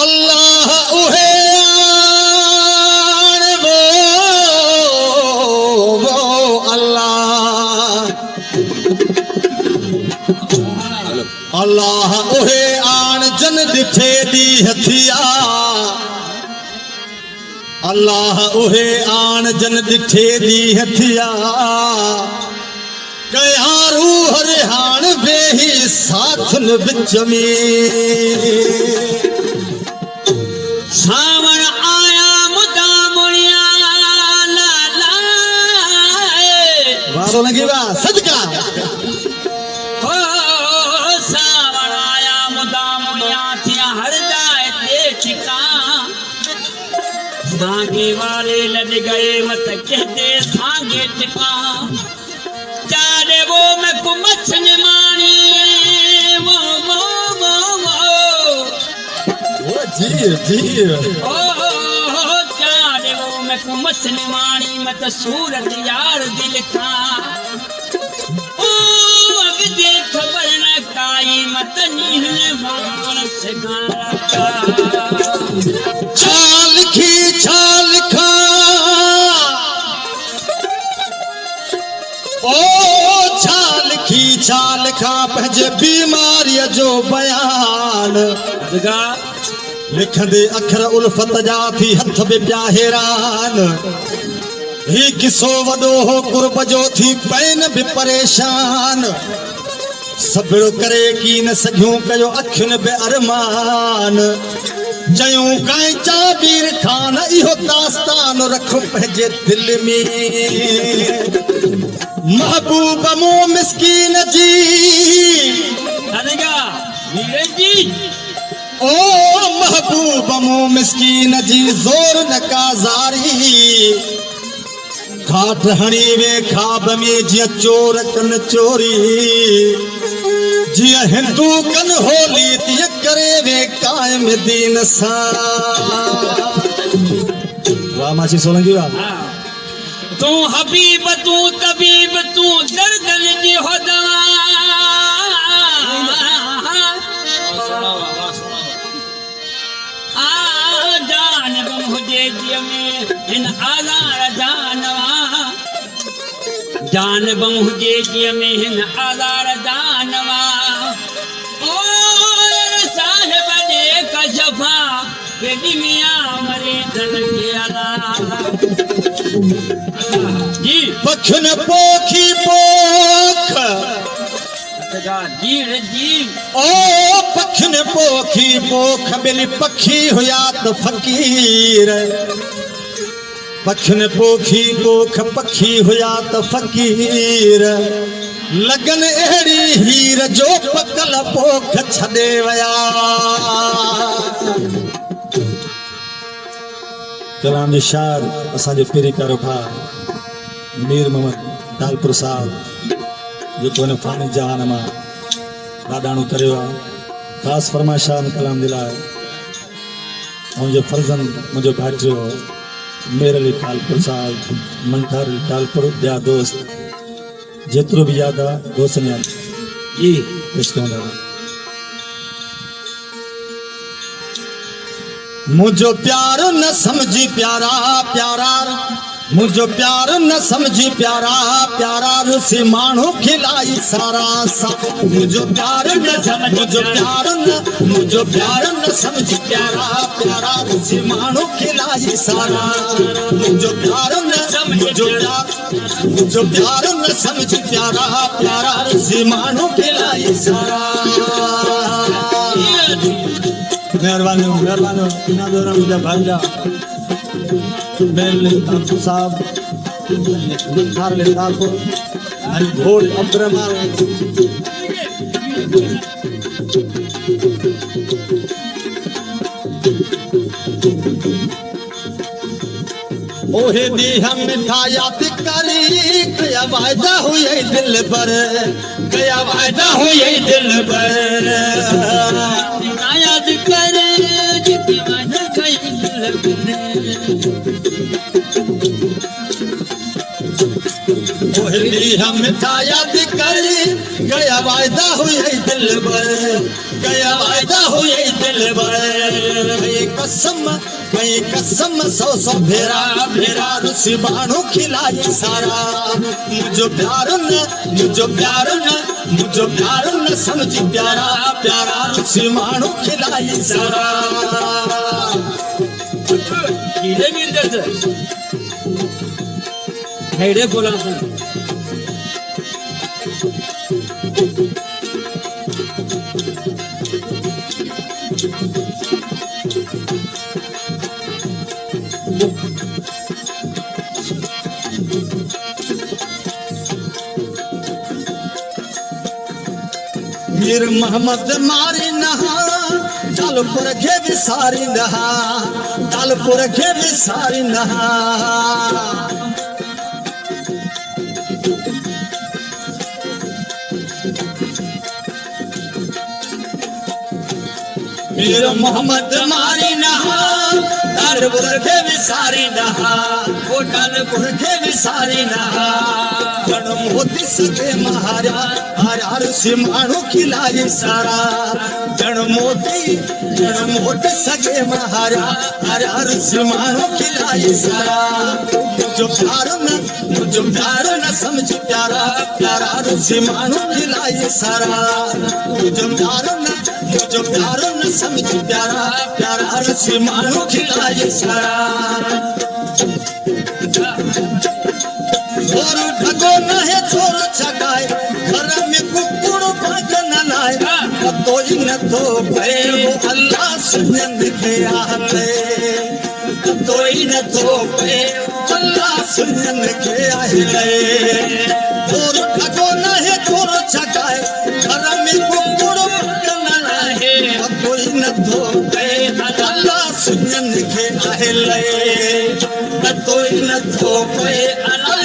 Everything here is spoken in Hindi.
अल्लाह उहे आन वो अल्लाह अल्लाह उहे आन जन दिठे दी हथिया अल्लाह उहे आन जन दिठे दी हथिया कया रूह रिहान वेही साथन विच में सावन आया मुदा मुड़िया लाए सोलंकी बा सदका हो सावन आया मुदा मुड़िया थिया हर जाए ते ठिका सांगे वाले लड़ गए मत कहते सांगे ठिका चारे वो मैं कुमछ ने मानी जी चारे वो मैं कुमछ ने मानी मत सूरत यार दिल का ओ अब देख खबर न काई मत नीहने भागवन से गाना छाल खा ओ छाल खा पंहिंजे बीमारीअ जो बयान लिखंदे अखर उल्फत जा थी हथ में पिया हैरान ही किसो वॾो हो कुर्ब जो थी पैन भी परेशान सब्र करे की न सघियूं कयो अखियुनि बे अरमान चयूं काई चाबीर खान इहो दास्तान रख पंहिंजे दिल में महबूब मो मिस्कीन जी ओ महबूब मो मिस्कीन जी जोर न काज़ारी खाट हणी वे खाब में जिया चोर कन चोरी जिया हिंदू कन होली तिया करे वे कायम दीन सा वाह मासी सोलंकी वाह तू हबीब तू तबीब तू दर्द जी हो दवा जान गम हुजे जी में हिन आज़ार जानवा जान बम हुजे जी में हिन आज़ार जानवा ओ साहिब दे कशफा बेदी मियां मरे धन के अला जी पखन पोखी पोख जी ओ पखन पोखी पोख बिल पखी हुया तो फकीर पखन पोखी पोख पखी हुया तो फकीर लगन अहिड़ी हीर जो पकल पोख छॾे वया कलाम जे शार असांजे पीरी कारोखा मीर मोहम्मद दालपुर साहब जेको हिन फानी जहान मां ॾाढाणो करियो आहे ख़ासि फरमाइशान कलाम जे लाइ मुंहिंजो फर्ज़ंद मुंहिंजो भाइटियो मेर अली टालपुर साहब मंठार अली टालपुर ॿिया दोस्त जेतिरो बि यादि आहे दोस्तनि यादि जी पेश कंदा मुझो प्यार न समझी प्यारा प्यारा मुझो प्यार न समझी प्यारा प्यारा रुसी मानो खिलाई सारा सा मुझो प्यार न समझी प्यारा प्यारा रुसी मानो खिलाई सारा मुझो प्यार न समझी प्यारा प्यारा रुसी मानो खिलाई सारा मेहरबानी ना दोरा मुझे भांजा बेल साहब मंठार ले साहब और घोड़ अब्दुर्रहमान ओहे दी हम मिठायात करी गया वायदा हुए दिल पर गया वायदा हुए दिल पर याद कर जितनी वादा कई दिल पर कोहली हम मिठाया भी करी गया वायदा हुए दिल भर गया वायदा हुए दिल भर कई कसम सौ सौ भेरा भेरा रुसी बाणू खिलाई सारा मुझो प्यार न समझी प्यारा प्यारा रुसी बाणू खिलाई सारा गिरे गिरत हेडे बोला मीर मोहम्मद मारी नहा डालपुर के भी सारी नहा डालपुर के भी सारी नहा मीर मोहम्मद मारी नहा डालपुर के भी सारी नहा वो डालपुर के भी सारी नहा जन्म होती सके महाराज से मानो खिलाई सारा जन्म होती सके महाराज से मानो खिलाई सारा मुझो प्यार न समझ प्यारा प्यारा से मानो खिलाई सारा मुझो प्यार न समझ प्यारा प्यारा से मानो खिलाई सारा छोर ढगो न है छोर छगाए घर में कुकुर भाग न लाए कोई न तो भय वो अल्लाह सुनन के आले कोई न तो भय अल्लाह सुनन के आले छोर ढगो न है छोर छगाए घर में कुकुर भाग न लाए कोई न तो भय अल्लाह सुनन के आले कोई न तो भय अल्लाह